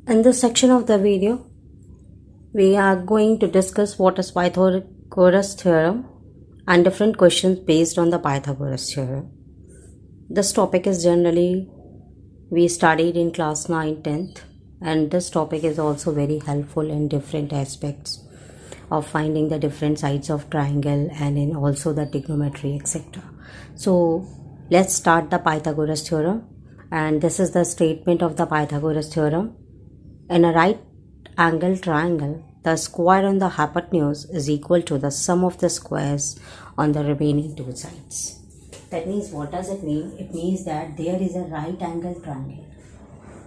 In this section of the video, we are going to discuss what is Pythagoras theorem and different questions based on the Pythagoras theorem. This topic is generally we studied in class 9, 10th, and this topic is also very helpful in different aspects of finding the different sides of triangle and in also the trigonometry, etc. So let's start the Pythagoras theorem, and this is the statement of the Pythagoras theorem. In a right angle triangle, the square on the hypotenuse is equal to the sum of the squares on the remaining two sides. That means, what does it mean? It means that there is a right angle triangle.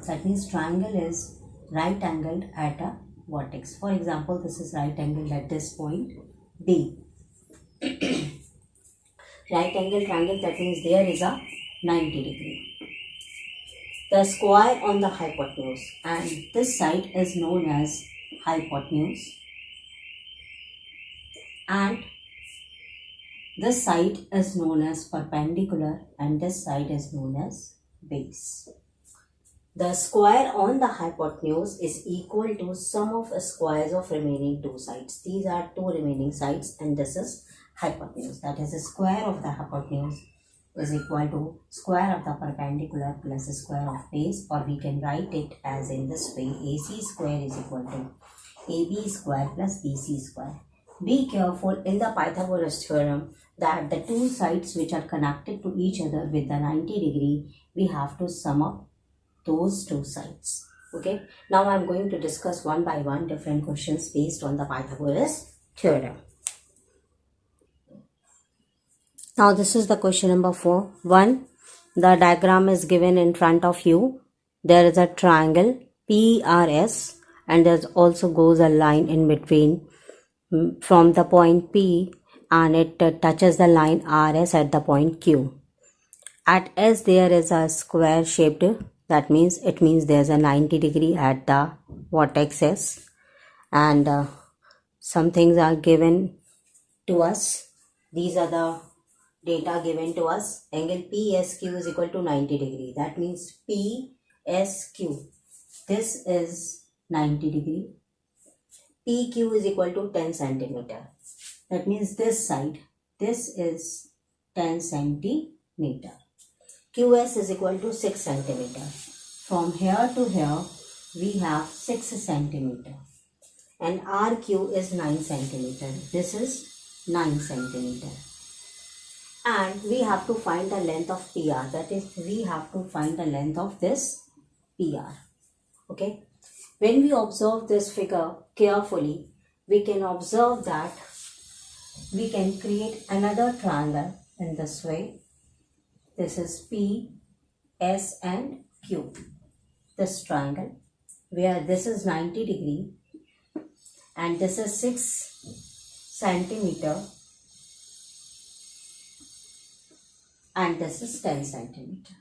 That means triangle is right angled at a vertex. For example, this is right angled at this point B. Right angle triangle, that means there is a 90 degree. The square on the hypotenuse, and this side is known as hypotenuse, and this side is known as perpendicular, and this side is known as base. The square on the hypotenuse is equal to sum of squares of remaining two sides. These are two remaining sides, and this is hypotenuse. That is, the square of the hypotenuse is equal to square of the perpendicular plus square of base, or we can write it as in this way: AC square is equal to AB square plus BC square. Be careful in the Pythagoras theorem that the two sides which are connected to each other with the 90 degree, we have to sum up those two sides. Okay, now I am going to discuss one by one different questions based on the Pythagoras theorem. Now this is the question number 4. 1. The diagram is given in front of you. There is a triangle PRS, and there also goes a line in between from the point P, and it touches the line RS at the point Q. At S there is a square shaped, that means there is a 90 degree at the vertex S, and some things are given to us. These are the data given to us. Angle PSQ is equal to 90 degree. That means PSQ, this is 90 degree. PQ is equal to 10 centimeter. That means this side, this is 10 centimeter. QS is equal to 6 centimeter. From here to here, we have 6 centimeter. And RQ is 9 centimeter. This is 9 centimeter. And we have to find the length of PR. That is, we have to find the length of this PR. Okay. When we observe this figure carefully, we can observe that we can create another triangle in this way. This is P, S and Q. This triangle, where this is 90 degree and this is 6 centimeter and this is 10 centimeter.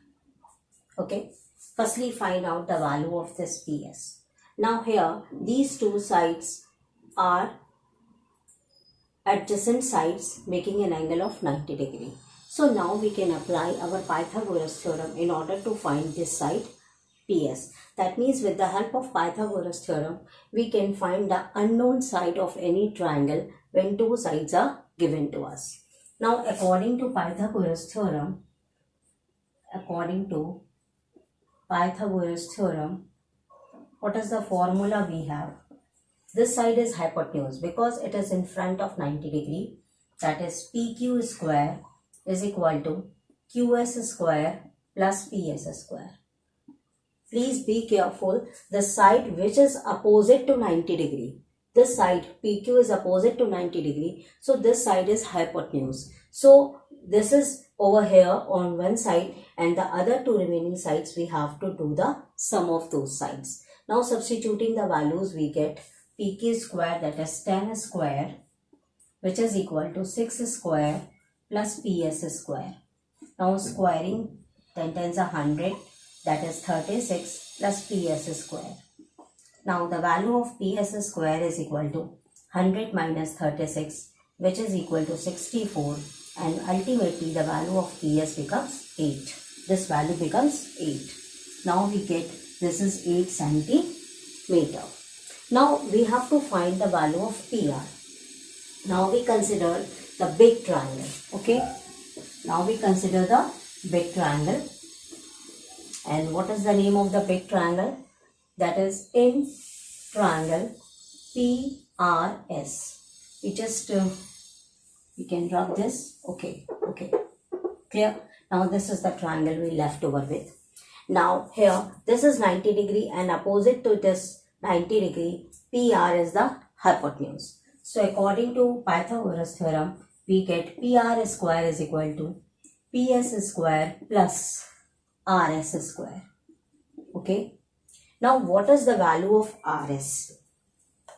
Okay. Firstly, find out the value of this PS. Now here, these two sides are adjacent sides making an angle of 90 degree. So now we can apply our Pythagoras theorem in order to find this side PS. That means with the help of Pythagoras theorem, we can find the unknown side of any triangle when two sides are given to us. Now according to Pythagoras theorem, what is the formula we have? This side is hypotenuse because it is in front of 90 degree. That is, PQ square is equal to QS square plus PS square. Please be careful. The side which is opposite to 90 degree. This side PQ is opposite to 90 degree. So this side is hypotenuse. So this is over here on one side, and the other two remaining sides we have to do the sum of those sides. Now substituting the values, we get PQ square, that is 10 square, which is equal to 6 square plus PS square. Now squaring, 10 times 100, that is 36 plus PS square. Now the value of PS square is equal to 100 minus 36, which is equal to 64, and ultimately the value of PS becomes 8. This value becomes 8. Now we get this is 8 centimeter. meter. Now we have to find the value of PR. Now we consider the big triangle. Okay. Now we consider the big triangle. And what is the name of the big triangle? That is in triangle PRS. We can rub this. Okay. Clear? Now this is the triangle we left over with. Now here this is 90 degree and opposite to this 90 degree PR is the hypotenuse. So according to Pythagoras theorem, we get PR square is equal to PS square plus RS square. Okay. Now what is the value of RS?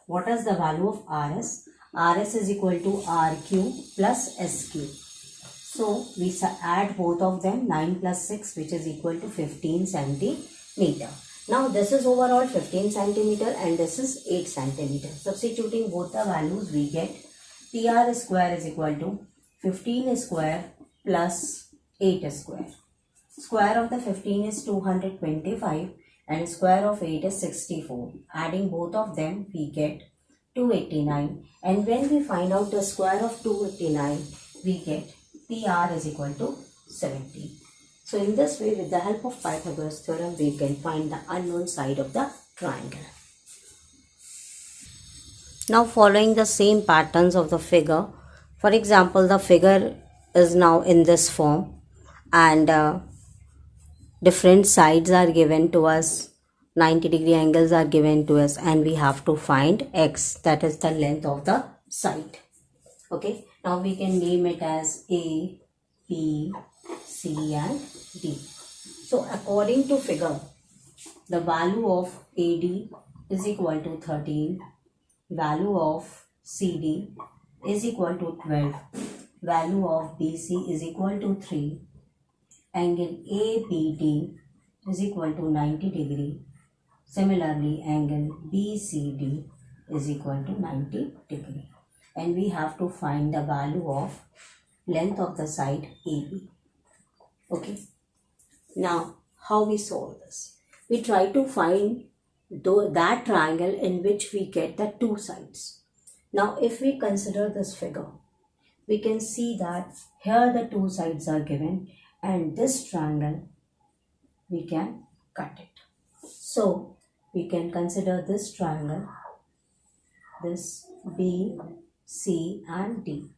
What is the value of RS? RS is equal to RQ plus SQ. So we add both of them, 9 plus 6, which is equal to 15 centimeter. Now this is overall 15 centimeter and this is 8 centimeter. Substituting both the values, we get PR square is equal to 15 square plus 8 square. Square of the 15 is 225 and square of 8 is 64. Adding both of them, we get 289. And when we find out the square of 289, we get PR is equal to 70. So in this way, with the help of Pythagoras theorem, we can find the unknown side of the triangle. Now following the same patterns of the figure, for example, the figure is now in this form and different sides are given to us, 90 degree angles are given to us, and we have to find X, that is the length of the side. Okay, now we can name it as A, B, C and D. So according to figure, the value of AD is equal to 13, value of CD is equal to 12, value of BC is equal to 3, angle ABD is equal to 90 degree. Similarly, angle BCD is equal to 90 degree. And we have to find the value of length of the side AB. Okay. Now, how we solve this? We try to find that triangle in which we get the two sides. Now, if we consider this figure, we can see that here the two sides are given and this triangle, we can cut it. So, we can consider this triangle, this B, C and D.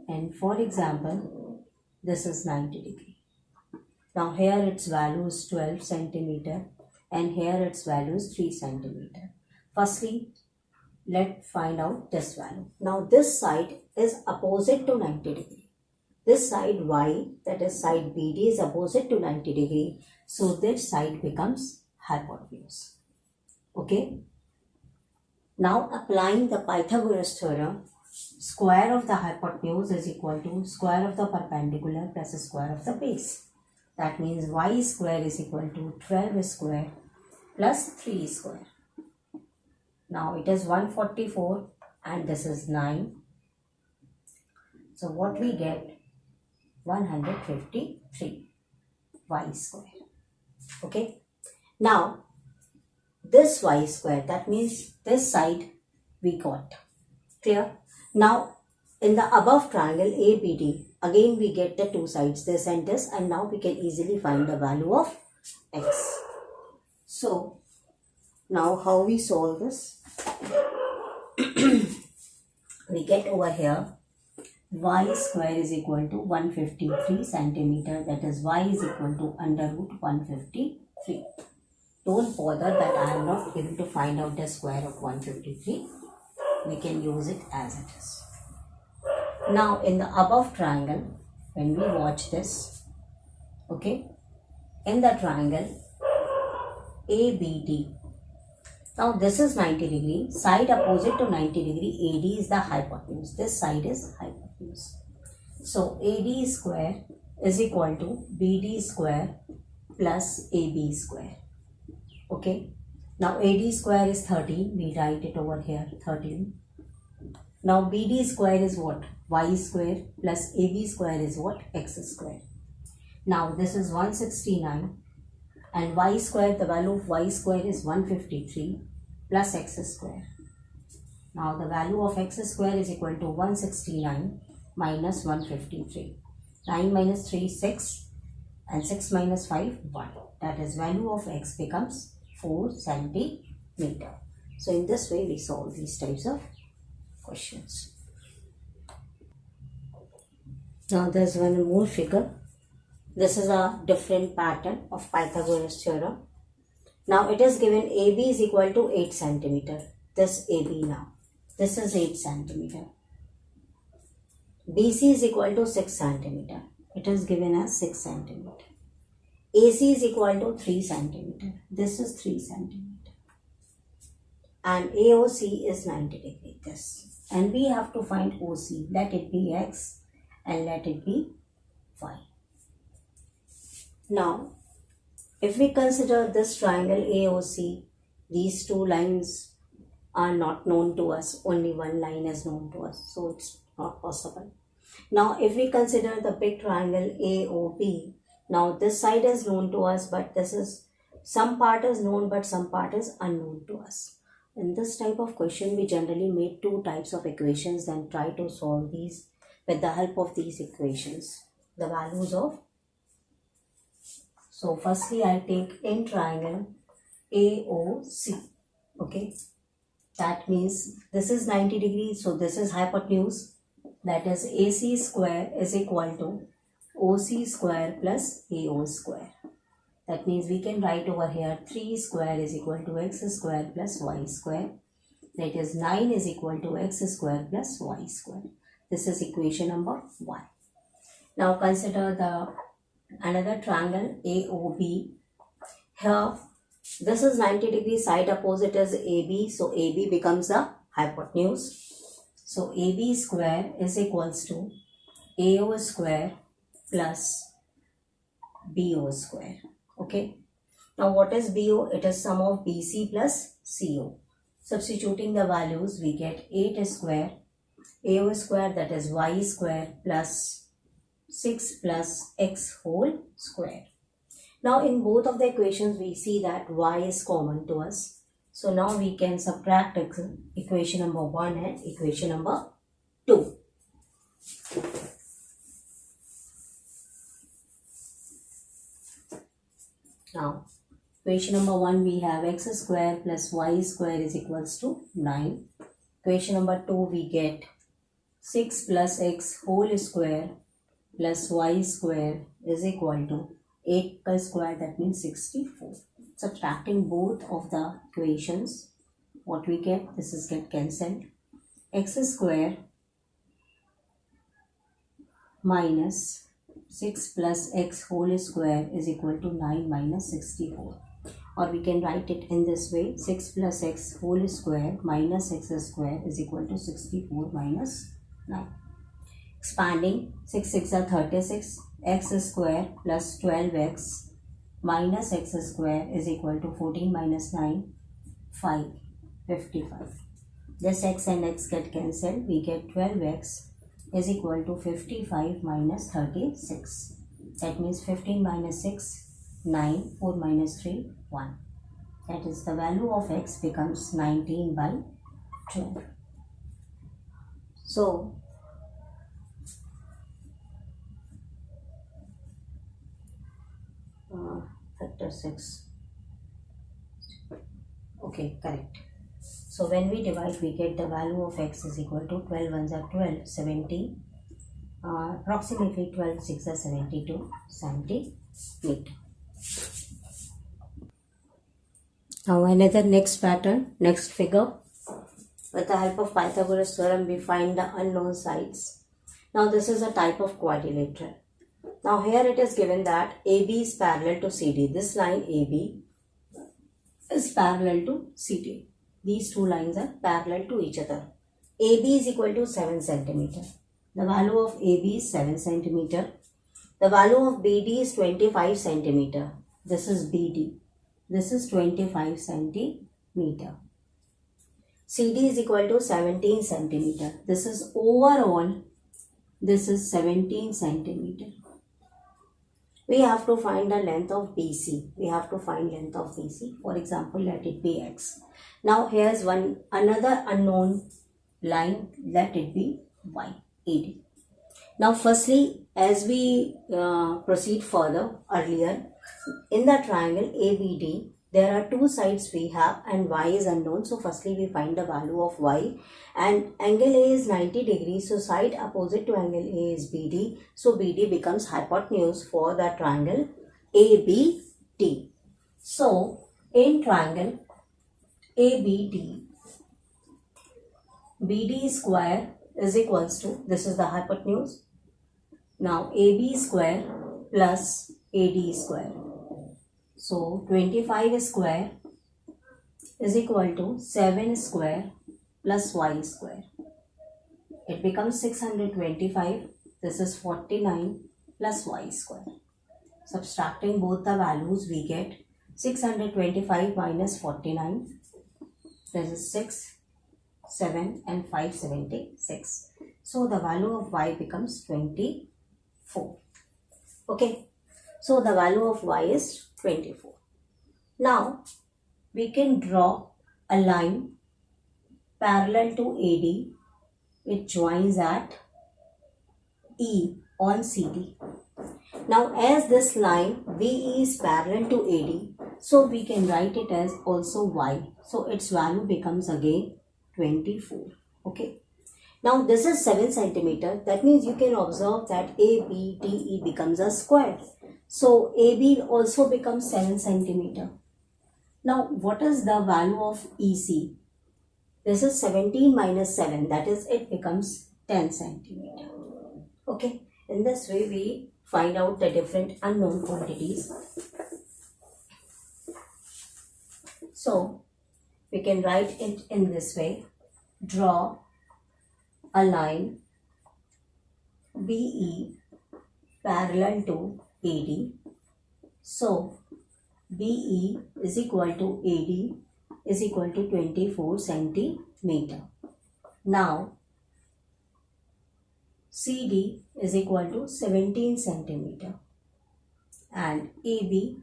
And for example, this is 90 degree. Now here its value is 12 centimeter and here its value is 3 centimeter. Firstly, let's find out this value. Now this side is opposite to 90 degree. This side Y, that is side BD, is opposite to 90 degree. So this side becomes hypotenuse. Okay. Now applying the Pythagoras theorem, square of the hypotenuse is equal to square of the perpendicular plus square of the base. That means Y square is equal to 12 square plus 3 square. Now it is 144 and this is 9. So what we get? 153 Y square. Okay. Now this Y square, that means this side we got. Clear? Now in the above triangle ABD, again we get the two sides, this and this, and now we can easily find the value of X. So now how we solve this? We get over here Y square is equal to 153 centimeter, that is Y is equal to under root 153. Don't bother that I am not able to find out the square of 153. We can use it as it is. Now in the above triangle, when we watch this, okay, in the triangle ABD, now this is 90 degree, side opposite to 90 degree, AD is the hypotenuse, this side is hypotenuse. So AD square is equal to BD square plus AB square. Okay. Now AD square is 13. We write it over here, 13. Now BD square is what? Y square plus AB square is what? X square. Now this is 169 and y square, the value of y square is 153 plus x square. Now the value of x square is equal to 169 minus 153. 9 minus 3 is 6 and 6 minus 5 1. That is value of x becomes 4 centimeter. So in this way we solve these types of questions. Now there's one more figure. This is a different pattern of Pythagoras theorem. Now it is given AB is equal to 8 centimeter. This AB now. This is 8 centimeter. BC is equal to 6 centimeter. It is given as 6 centimeter. AC is equal to 3 centimeter. This is 3 centimeter. And AOC is 90 degree. This. And we have to find OC. Let it be X and let it be Y. Now, if we consider this triangle AOC, these two lines are not known to us. Only one line is known to us. So it's not possible. Now, if we consider the big triangle AOB, now this side is known to us, but this is, some part is known, but some part is unknown to us. In this type of question, we generally make two types of equations, then try to solve these with the help of these equations. The values of, so firstly I take in triangle AOC, okay. That means this is 90 degrees, so this is hypotenuse. That is AC square is equal to OC square plus AO square. That means we can write over here 3 square is equal to x square plus y square. That is 9 is equal to x square plus y square. This is equation number 1. Now consider the another triangle AOB. Here this is 90 degree, side opposite is AB, so AB becomes a hypotenuse. So AB square is equals to AO square plus BO square. Okay. Now what is BO? It is sum of BC plus CO. Substituting the values, we get 8 square AO square, that is y square plus 6 plus x whole square. Now in both of the equations we see that y is common to us. So now we can subtract equation number 1 and equation number 2. Now equation number 1 we have x square plus y square is equals to 9. Equation number 2 we get 6 plus x whole square plus y square is equal to 8 square, that means 64. Subtracting both of the equations, what we get, this is get cancelled. X square minus 6 plus x whole square is equal to 9 minus 64. Or we can write it in this way, 6 plus x whole square minus x square is equal to 64 minus 9. Expanding, 6 6 are 36, x square plus 12x minus x square is equal to 14 minus 9, 5, 55. This x and x get cancelled, we get 12x is equal to 55 minus 36. That means 15 minus 6, 9, 4 minus 3, 1. That is the value of x becomes 19 by 12. So, factor 6. Okay, correct. So when we divide, we get the value of x is equal to 12 ones are 12, 70, approximately 12 6 are 72 centimeter. Now another next pattern, next figure. With the help of Pythagoras theorem, we find the unknown sides. Now this is a type of quadrilateral. Now here it is given that AB is parallel to CD. This line AB is parallel to CD. These two lines are parallel to each other. AB is equal to 7 centimeter. The value of AB is 7 centimeter. The value of BD is 25 centimeter. This is BD. This is 25 centimeter. CD is equal to 17 centimeter. This is overall, this is 17 centimeter. we have to find the length of BC. We have to find length of BC. For example, let it be x. Now here's another unknown line. Let it be y, AD. Now firstly, as we proceed further earlier, in the triangle ABD, there are two sides we have and y is unknown. So firstly we find the value of y, and angle A is 90 degrees. So side opposite to angle A is BD. So BD becomes hypotenuse for the triangle ABD. So in triangle ABD, BD square is equals to, this is the hypotenuse. Now AB square plus AD square. So 25 square is equal to 7 square plus y square. It becomes 625. This is 49 plus y square. Subtracting both the values, we get 625 minus 49. This is 6, 7 and 5, 76. So the value of y becomes 24. Okay. So the value of y is 24. Now we can draw a line parallel to AD which joins at E on CD. Now as this line VE is parallel to AD, so we can write it as also y. So its value becomes again 24. Okay. Now this is 7 centimeter. That means you can observe that ABDE becomes a square. So AB also becomes 7 centimeter. Now what is the value of EC? This is 17 minus 7. That is, it becomes 10 centimeter. Okay. In this way we find out the different unknown quantities. So we can write it in this way. Draw a line BE parallel to AD. So BE is equal to AD is equal to 24 centimeter. Now CD is equal to 17 centimeter and AB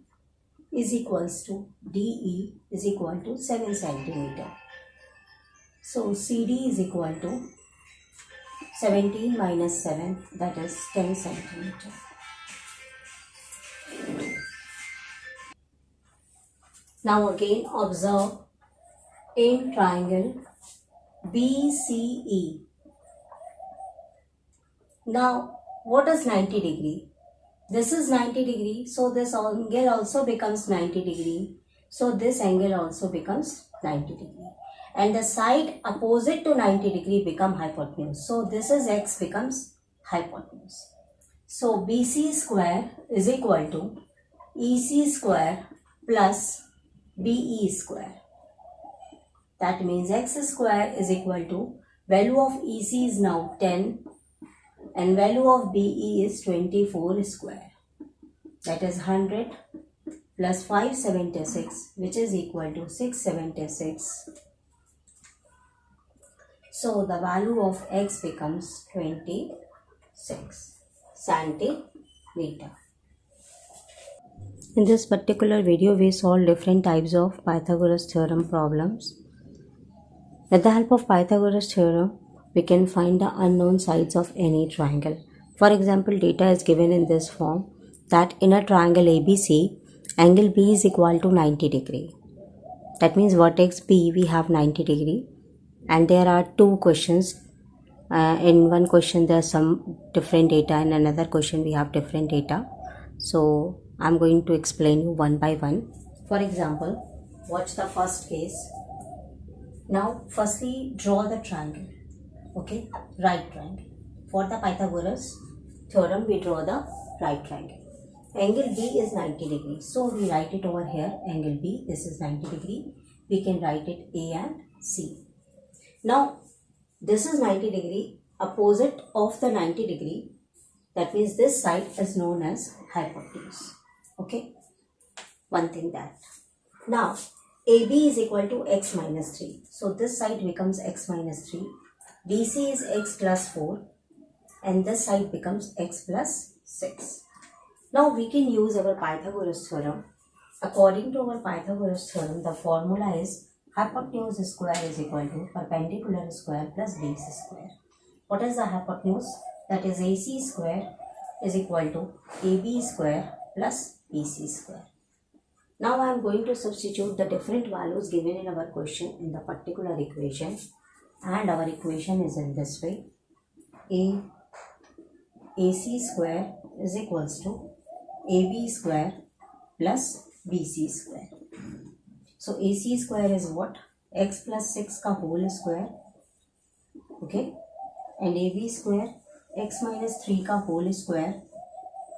is equals to DE is equal to 7 centimeter. So CD is equal to 17 minus 7, that is 10 centimeter. Now again observe in triangle BCE. Now what is 90 degree? This is 90 degree, so this angle also becomes 90 degree. So this angle also becomes 90 degree. And the side opposite to 90 degree become hypotenuse. So this is x becomes hypotenuse. So BC square is equal to EC square plus BE square. That means x square is equal to, value of EC is now 10 and value of BE is 24 square. That is 100 plus 576, which is equal to 676. So the value of x becomes 26 centimeter. In this particular video, we solved different types of Pythagoras theorem problems. With the help of Pythagoras theorem, we can find the unknown sides of any triangle. For example, data is given in this form that in a triangle ABC, angle B is equal to 90 degree. That means vertex B we have 90 degree, and there are two questions. In one question there are some different data, in another question we have different data. So I'm going to explain you one by one. For example, watch the first case. Now firstly draw the triangle. Okay, right triangle. For the Pythagoras theorem we draw the right triangle. Angle B is 90 degrees. So we write it over here, angle B, this is 90 degree. We can write it A and C. Now this is 90 degree, opposite of the 90 degree. That means this side is known as hypotenuse. Okay, one thing that. Now AB is equal to x minus 3. So this side becomes x minus 3. BC is x plus 4. And this side becomes x plus 6. Now we can use our Pythagoras theorem. According to our Pythagoras theorem, the formula is hypotenuse square is equal to perpendicular square plus base square. What is the hypotenuse? That is AC square is equal to AB square plus BC square. Now I am going to substitute the different values given in our question in the particular equation, and our equation is in this way. AC square is equals to AB square plus BC square. So AC square is what? X plus 6 ka whole square. Okay. And AB square x minus 3 ka whole square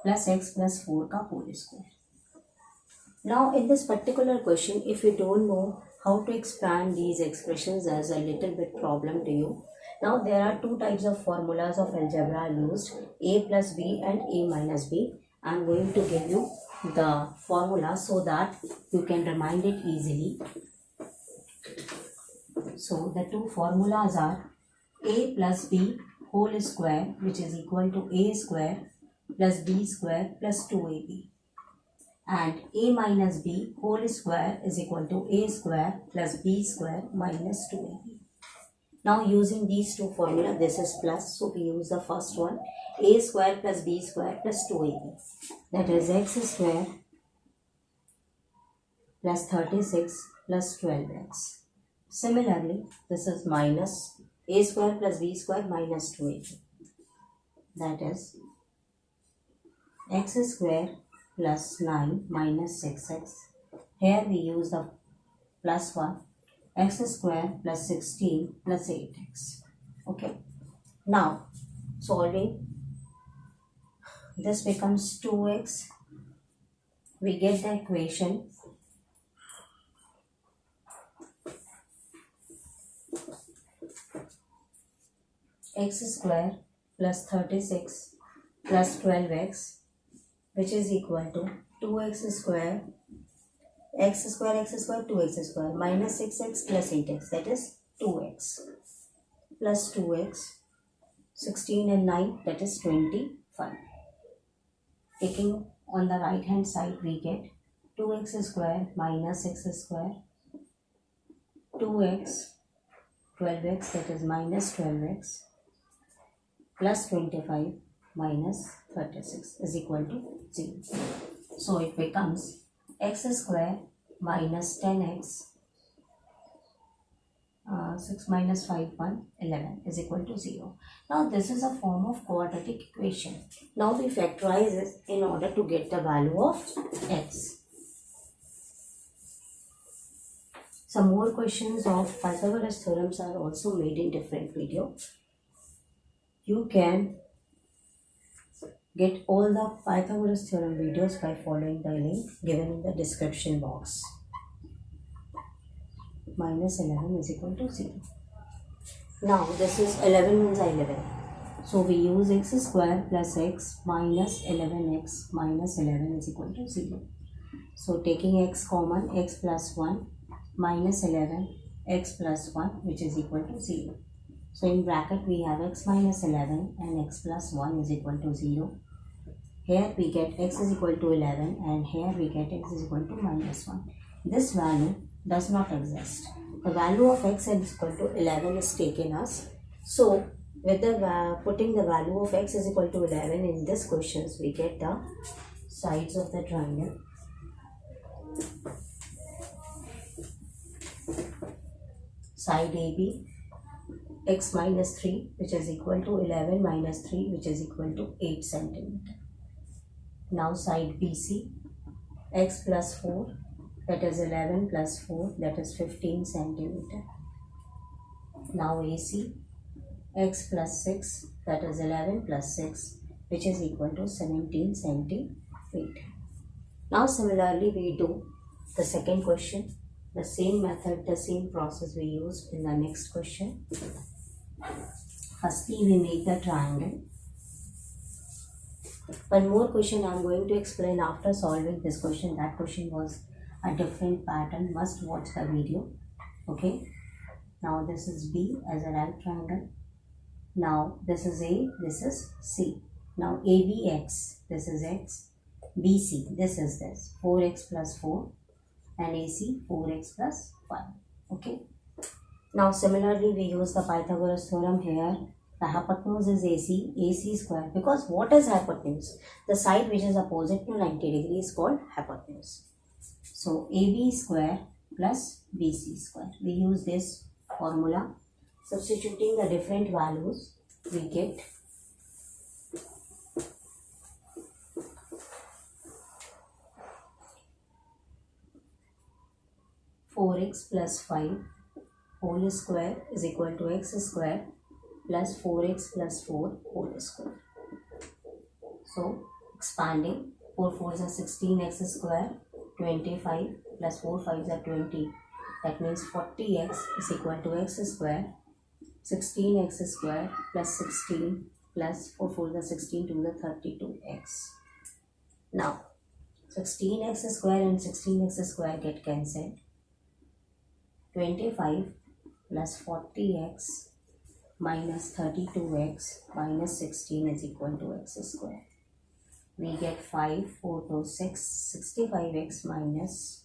plus x plus 4 ka whole square. Now in this particular question, if you don't know how to expand these expressions, as a little bit problem to you. Now there are two types of formulas of algebra used, a plus b and a minus b. I am going to give you the formula so that you can remind it easily. So the two formulas are a plus b whole square, which is equal to a square plus b square plus 2ab, and a minus b whole square is equal to a square plus b square minus 2ab. Now using these two formulas, this is plus, so we use the first one, a square plus b square plus 2ab, that is x square plus 36 plus 12x. Similarly, this is minus a square plus b square minus 2ab, that is x square plus 9 minus 6x. Here we use the plus 1, x square plus 16 plus 8x. Okay. Now solving, this becomes 2x. We get the equation x square plus 36 plus 12x, which is equal to 2x square, x square, 2x square minus 6x plus 8x, that is 2x plus 2x, 16 and 9, that is 25. Taking on the right hand side, we get 2x square minus 6 square, 2x, 12x, that is minus 12x plus 25 minus 36 is equal to 0. So it becomes x square minus 10x, 6 minus 5, 1, 11 is equal to 0. Now this is a form of quadratic equation. Now we factorize it in order to get the value of x. Some more questions of Pythagoras theorems are also made in different video. You can get all the Pythagoras theorem videos by following the link given in the description box. Minus 11 is equal to 0. Now this is 11 means 11. So we use x square plus x minus 11x minus 11 is equal to 0. So taking x common, x plus 1 minus 11, x plus 1, which is equal to 0. So in bracket we have x minus 11 and x plus 1 is equal to 0. Here we get x is equal to 11 and here we get x is equal to minus 1. This value does not exist. The value of x is equal to 11 is taken as. So with the putting the value of x is equal to 11 in this questions, we get the sides of the triangle. Side AB, x minus 3, which is equal to 11 minus 3, which is equal to 8 centimeter. Now side BC, x plus 4, that is 11 plus 4, that is 15 centimeter. Now AC, x plus 6, that is 11 plus 6, which is equal to 17 centimeter. Now similarly we do the second question. The same method, the same process we use in the next question. Firstly, we make the triangle. One more question I am going to explain after solving this question. That question was a different pattern. Must watch the video. Okay. Now this is B as a right triangle. Now this is A, this is C. Now ABX, this is X. BC, this is this 4x plus 4, and AC 4x plus 5. Okay. Now similarly we use the Pythagoras theorem here. The hypotenuse is AC square, because what is hypotenuse? The side which is opposite to 90 degrees is called hypotenuse. So AB square plus BC square. We use this formula. Substituting the different values, we get 4x plus 5 whole square is equal to x square plus 4x plus 4 whole square. So expanding, 4 4s are 16x square, 25 plus 4 5s are 20. That means 40x is equal to x square, 16x square plus 16 plus 4 4s are 16 to the 32x. Now 16x square and 16x square get cancelled. 25 plus 40x minus 32x minus 16 is equal to x square. We get 5, 4 to 6, 65x minus,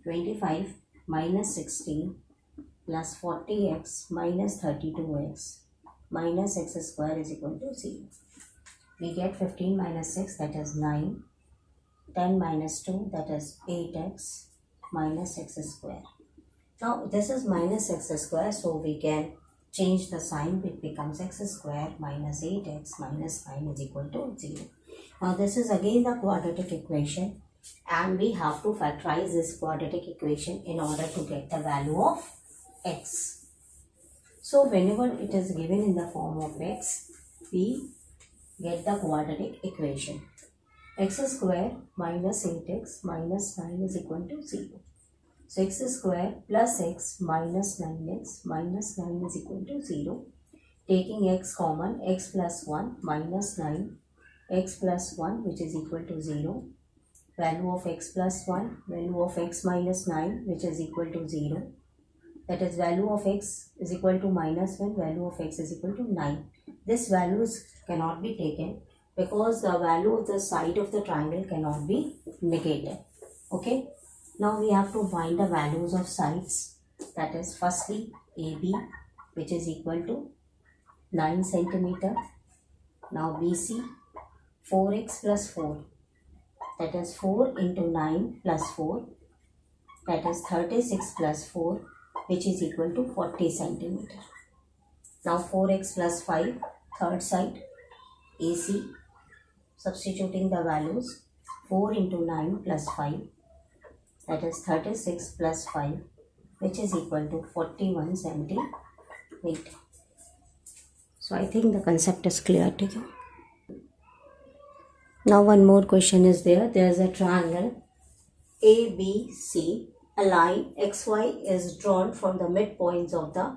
25 minus 16 plus 40x minus 32x minus x square is equal to 0. We get 15 minus 6, that is 9, 10 minus 2, that is 8x minus x square. Now this is minus x square, so we can change the sign. It becomes x square minus 8x minus 9 is equal to 0. Now this is again the quadratic equation, and we have to factorize this quadratic equation in order to get the value of x. So whenever it is given in the form of x, we get the quadratic equation. X square minus 8x minus 9 is equal to 0. So x square plus x minus 9x minus 9 is equal to 0. Taking x common, x plus 1 minus 9, x plus 1 which is equal to 0. Value of x plus 1, value of x minus 9 which is equal to 0. That is value of x is equal to minus 1, value of x is equal to 9. This values cannot be taken because the value of the side of the triangle cannot be negated. Okay. Now we have to find the values of sides. That is firstly AB which is equal to 9 centimeter. Now BC 4x plus 4. That is 4 into 9 plus 4. That is 36 plus 4 which is equal to 40 centimeter. Now 4x plus 5 third side AC. Substituting the values, 4 into 9 plus 5, that is 36 plus 5 which is equal to 41 centimeter. So I think the concept is clear to you. Now one more question is there. There is a triangle ABC. A line XY is drawn from the midpoints of the,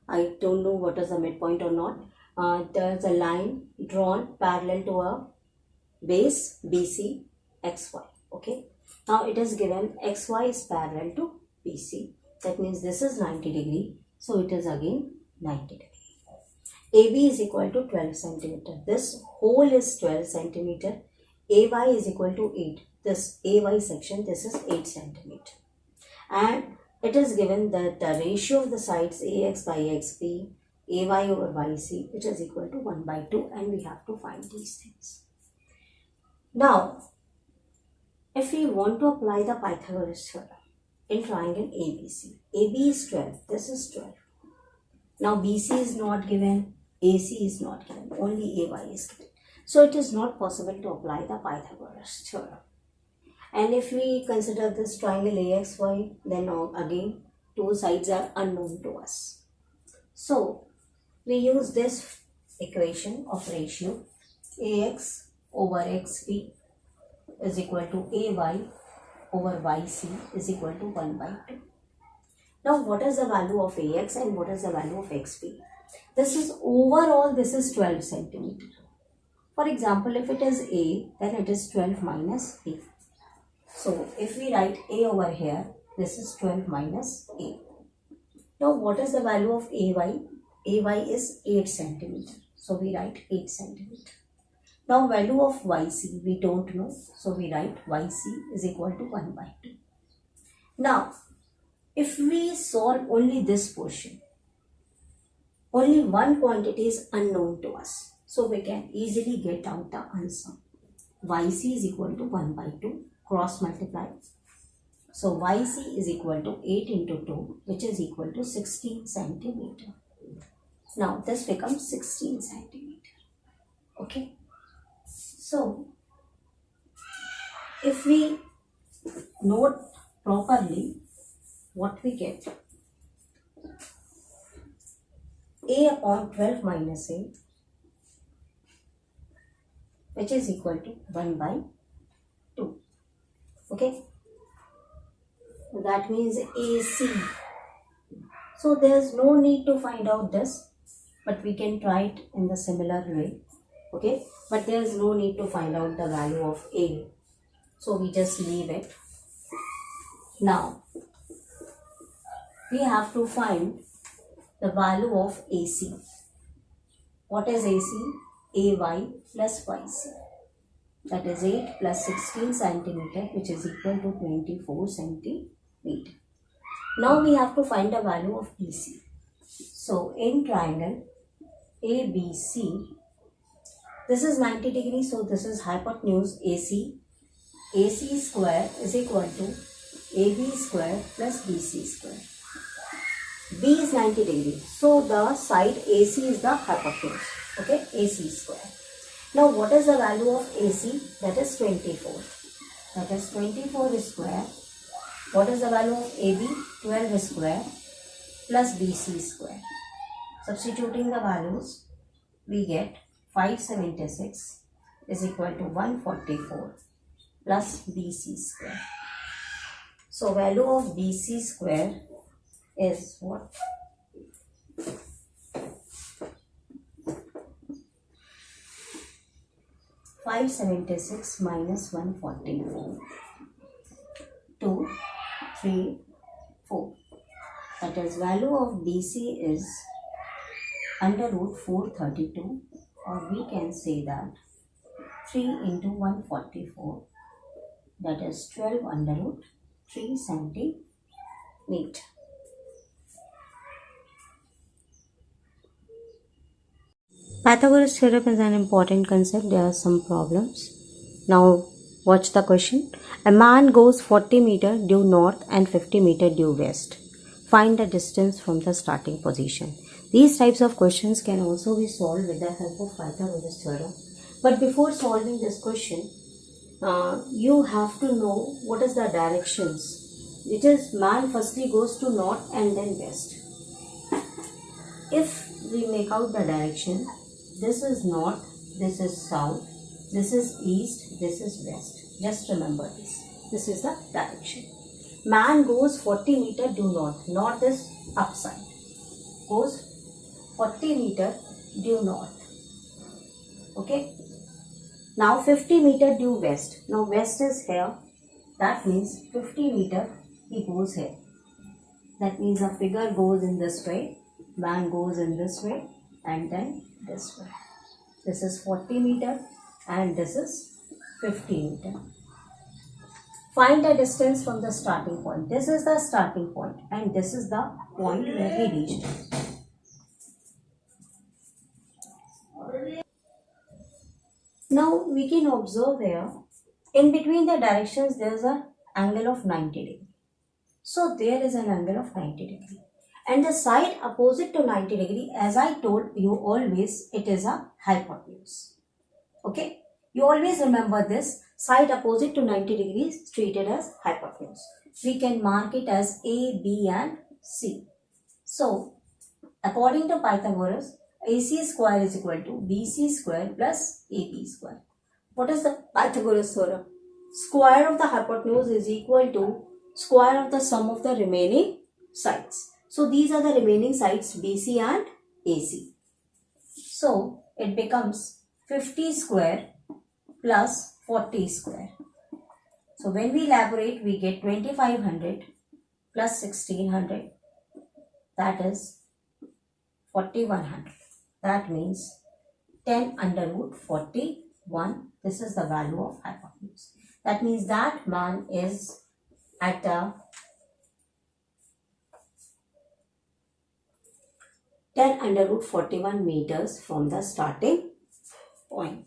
I don't know what is the midpoint or not. There is a line drawn parallel to a base BC XY. Okay. Now it is given XY is parallel to BC. That means this is 90 degree. So it is again 90 degree. AB is equal to 12 centimeter. This whole is 12 centimeter. AY is equal to 8. This AY section, this is 8 centimeter. And it is given that the ratio of the sides AX by XB, AY over YC, which is equal to 1 by 2, and we have to find these things. Now, if we want to apply the Pythagoras theorem in triangle ABC, AB is 12, this is 12. Now BC is not given, AC is not given, only AY is given. So it is not possible to apply the Pythagoras theorem. And if we consider this triangle AXY, then again two sides are unknown to us. So we use this equation of ratio AX over XB is equal to AY over YC is equal to 1 by 2. Now what is the value of AX and what is the value of XB? This is overall, this is 12 centimeter. For example, if it is A, then it is 12 minus A. So if we write A over here, this is 12 minus A. Now what is the value of AY? AY is 8 centimeter. So we write 8 centimeter. Now value of yc we don't know, so we write yc is equal to 1 by 2. Now if we solve only this portion, only one quantity is unknown to us, so we can easily get out the answer. Yc is equal to 1 by 2, cross multiply. So yc is equal to 8 into 2, which is equal to 16 centimeter. Now this becomes 16 centimeter. Okay. So if we note properly, what we get, a upon 12 minus a, which is equal to 1 by 2. Okay. That means AC. So there is no need to find out this, but we can try it in the similar way. Okay. But there is no need to find out the value of A. So we just leave it. Now we have to find the value of AC. What is AC? AY plus YC. That is 8 plus 16 centimeter, which is equal to 24 centimeter. Now we have to find the value of BC. So in triangle ABC, this is 90 degrees, so this is hypotenuse AC. AC square is equal to AB square plus BC square. B is 90 degrees, so the side AC is the hypotenuse. Okay, AC square. Now what is the value of AC? That is 24. That is 24 square. What is the value of AB? 12 square plus BC square. Substituting the values, we get 576 is equal to 144 plus BC square. So value of BC square is what? 576 minus 144. 2, 3, 4. That is value of BC is under root 432, or we can say that 3 into 144, that is 12 under root 3 centimeter. Pythagoras theorem is an important concept. There are some problems. Now watch the question. A man goes 40 meter due north and 50 meter due west. Find the distance from the starting position. These types of questions can also be solved with the help of Pythagoras theorem. But before solving this question, you have to know what is the directions. It is man firstly goes to north and then west. If we make out the direction, this is north, this is south, this is east, this is west. Just remember this. This is the direction. Man goes 40 meter due north. North is upside. Goes 40 meter due north. Okay. Now 50 meter due west. Now west is here. That means 50 meter he goes here. That means a figure goes in this way. Man goes in this way and then this way. This is 40 meter and this is 50 meter. Find the distance from the starting point. This is the starting point and this is the point where we reached. Now we can observe here, in between the directions there is an angle of 90 degree. So there is an angle of 90 degree. And the side opposite to 90 degree, as I told you always, it is a hypotenuse. Okay. You always remember this. Side opposite to 90 degrees is treated as hypotenuse. We can mark it as A, B and C. So, according to Pythagoras, AC square is equal to BC square plus AB square. What is the Pythagoras theorem? Square of the hypotenuse is equal to square of the sum of the remaining sides. So, these are the remaining sides BC and AC. So, it becomes 50 square plus 40 square. So, when we elaborate, we get 2500 plus 1600. That is 4100. That means 10 under root 41. 1. This is the value of hypotenuse. That means that man is at a 10 under root 41 meters from the starting point.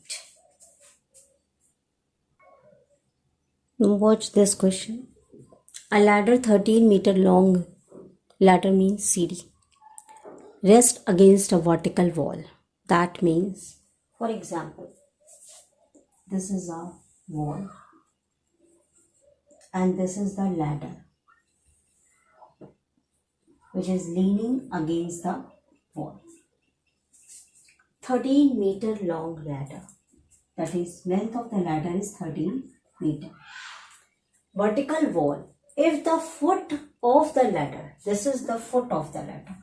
Now watch this question. A ladder 13 meter long, ladder means CD, rest against a vertical wall. That means, for example, this is a wall and this is the ladder which is leaning against the wall. 13 meter long ladder, that is length of the ladder is 13 meter. Vertical wall, if the foot of the ladder, this is the foot of the ladder,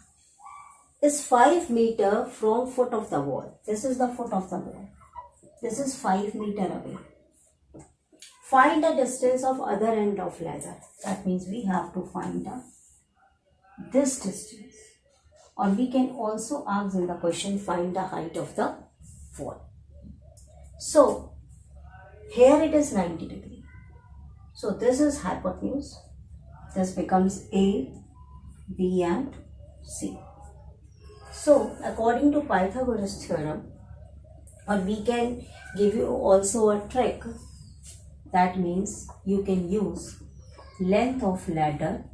is 5 meter from foot of the wall, this is the foot of the wall, this is 5 meter away. Find the distance of other end of ladder. That means we have to find this distance. Or we can also ask in the question, find the height of the wall. So here it is 90 degree. So this is hypotenuse. This becomes A, B and C. So according to Pythagoras theorem, or we can give you also a trick. That means you can use length of ladder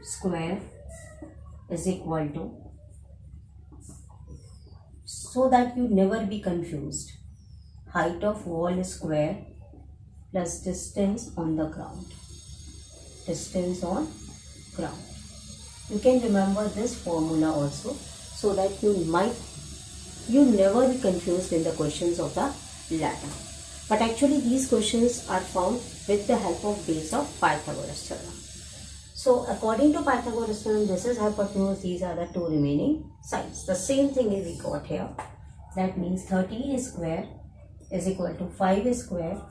square is equal to, so that you never be confused, height of wall square plus distance on the ground. Distance on ground. You can remember this formula also, so that you never be confused in the questions of the ladder. But actually these questions are found with the help of base of Pythagoras theorem. So according to Pythagoras theorem, this is hypotenuse, these are the two remaining sides. The same thing is we got here. That means 13 square is equal to 5 square.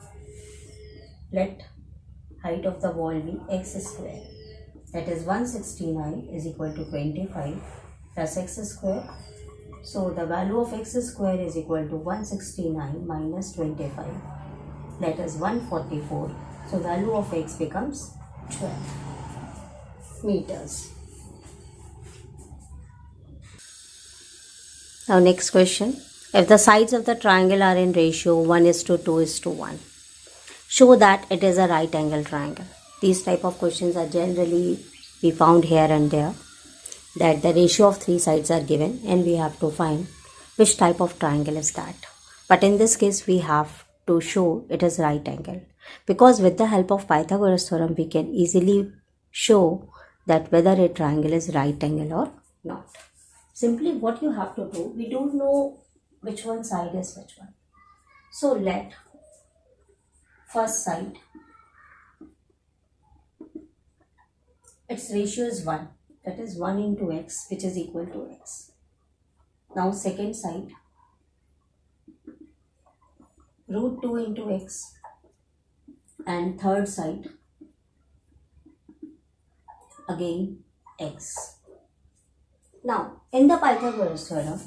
Let height of the wall be x square. That is 169 is equal to 25 plus x square. So the value of x square is equal to 169 minus 25. That is 144. So value of x becomes 12 meters. Now next question. If the sides of the triangle are in ratio 1:2:1, show that it is a right angle triangle. These type of questions are generally be found here and there, that the ratio of three sides are given and we have to find which type of triangle is that. But in this case we have to show it is right angle, because with the help of Pythagoras theorem we can easily show that whether a triangle is right angle or not. Simply what you have to do, we don't know which one side is which one. So let first side, its ratio is 1. That is 1 into x, which is equal to x. Now second side, root 2 into x. And third side, again x. Now in the Pythagoras theorem,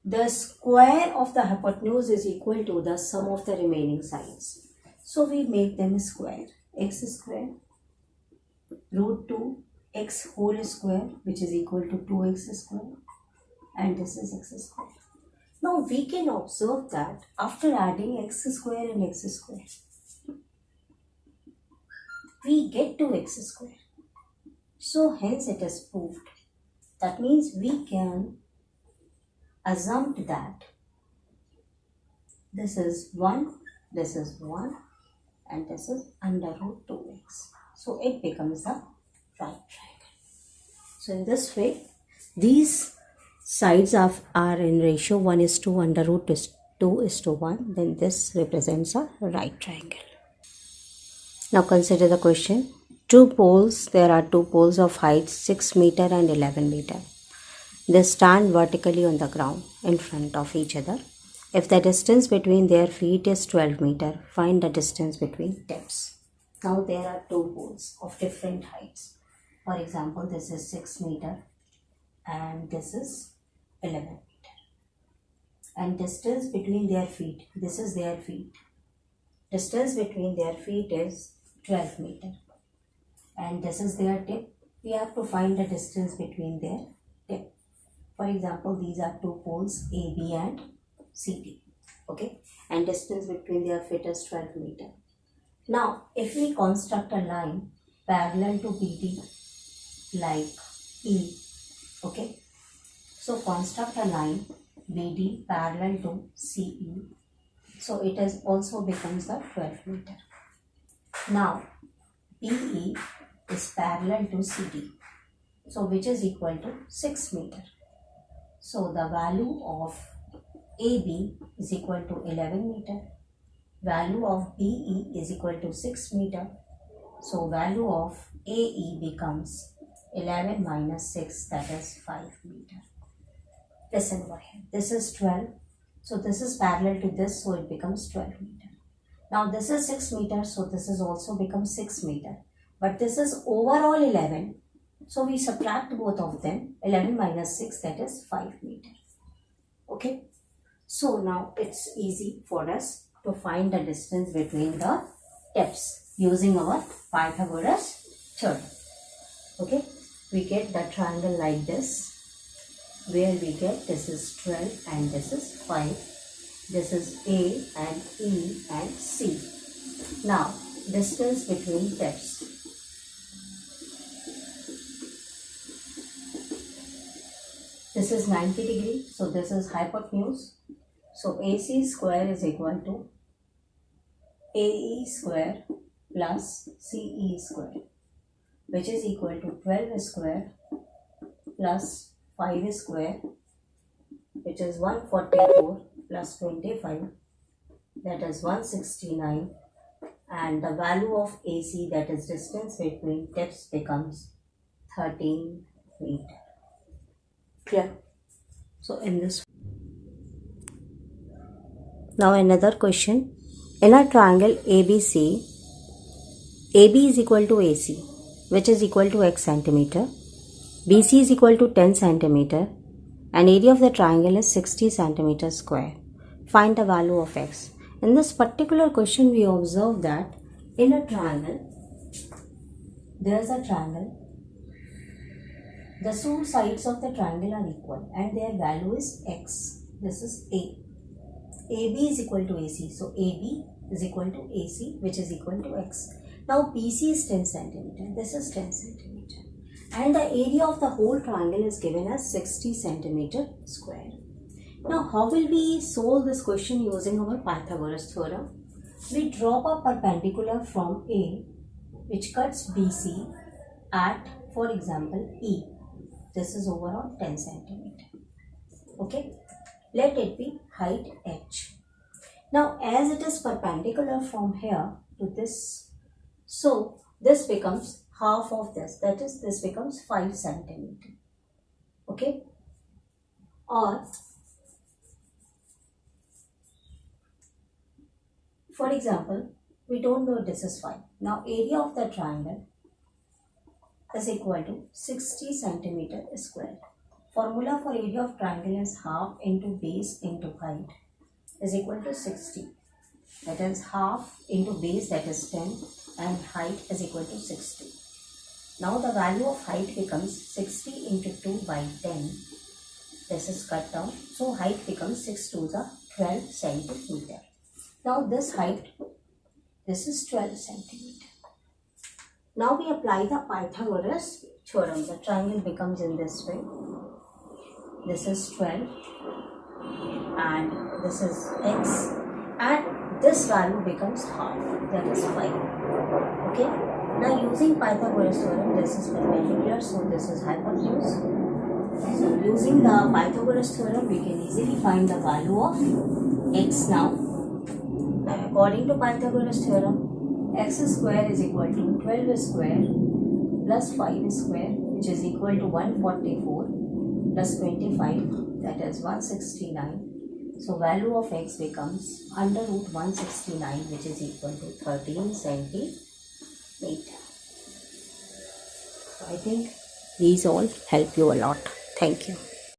the square of the hypotenuse is equal to the sum of the remaining sides. So we make them square. X square root 2 x whole square, which is equal to 2x square, and this is x square. Now we can observe that after adding x square and x square, we get to x square. So hence it is proved. That means we can assume that this is 1, this is 1, and this is under root 2x. So it becomes a right triangle. So in this way, these sides are in ratio 1:2 under root 2:1. Then this represents a right triangle. Now consider the question. There are two poles of height 6 meter and 11 meter. They stand vertically on the ground in front of each other. If the distance between their feet is 12 meter, find the distance between tips. Now there are two poles of different heights. For example, this is 6 meter and this is 11 meter. and distance between their feet, this is their feet. Distance between their feet is 12 meter. And this is their tip. We have to find the distance between their tip. For example, these are two poles AB and CD. Okay, and distance between their feet is 12 meter. Now, if we construct a line parallel to BD like E, okay, so construct a line BD parallel to CE, so it is also becomes the 12 meter. Now, BE is parallel to CD, so which is equal to 6 meter. So the value of AB is equal to 11 meter. Value of BE is equal to 6 meter. So value of AE becomes 11 minus 6, that is 5 meter. Listen over here. This is 12. So this is parallel to this, so it becomes 12 meter. Now this is 6 meter, so this is also becomes 6 meter. But this is overall 11. So we subtract both of them. 11 minus 6, that is 5 meter. Okay. So now it's easy for us to find the distance between the tips using our Pythagoras theorem. Okay. We get the triangle like this, where we get this is 12 and this is 5. This is A and E and C. Now, distance between tips. This is 90 degrees, so this is hypotenuse. So AC square is equal to AE square plus CE square, which is equal to 12 square plus 5 square, which is 144 plus 25, that is 169, and the value of AC, that is distance between tips, becomes 13 meter. Clear? So in this, now another question. In a triangle ABC, AB is equal to AC, which is equal to x centimeter. BC is equal to 10 centimeter, and area of the triangle is 60 centimeter square. Find the value of x. In this particular question, we observe that in a triangle, there is a triangle. The two sides of the triangle are equal and their value is x. This is A. AB is equal to AC. So AB is equal to AC, which is equal to x. Now BC is 10 centimeter. This is 10 centimeter. And the area of the whole triangle is given as 60 centimeter square. Now how will we solve this question using our Pythagoras theorem? We draw a perpendicular from A which cuts BC at, for example, E. This is overall 10 centimeter. Okay. Let it be height h. Now as it is perpendicular from here to this, so this becomes half of this, that is this becomes 5 centimeter. Okay. Or for example, we don't know this is 5. Now area of the triangle is equal to 60 centimeter square. Formula for area of triangle is half into base into height is equal to 60. That is half into base, that is 10, and height is equal to 60. Now the value of height becomes 60 into 2 by 10. This is cut down. So height becomes 6 to the 12 centimeter. Now this height, this is 12 centimeter. Now we apply the Pythagoras theorem. The triangle becomes in this way. This is 12 and this is x, and this value becomes half, that is 5. Okay. Now using Pythagoras theorem, this is perpendicular, so this is hypotenuse. So using the Pythagoras theorem, we can easily find the value of x now. According to Pythagoras theorem, x square is equal to 12 square plus 5 square, which is equal to 144 plus 25, that is 169. So value of x becomes under root 169, which is equal to 13 centimeter. So I think these all help you a lot. Thank you.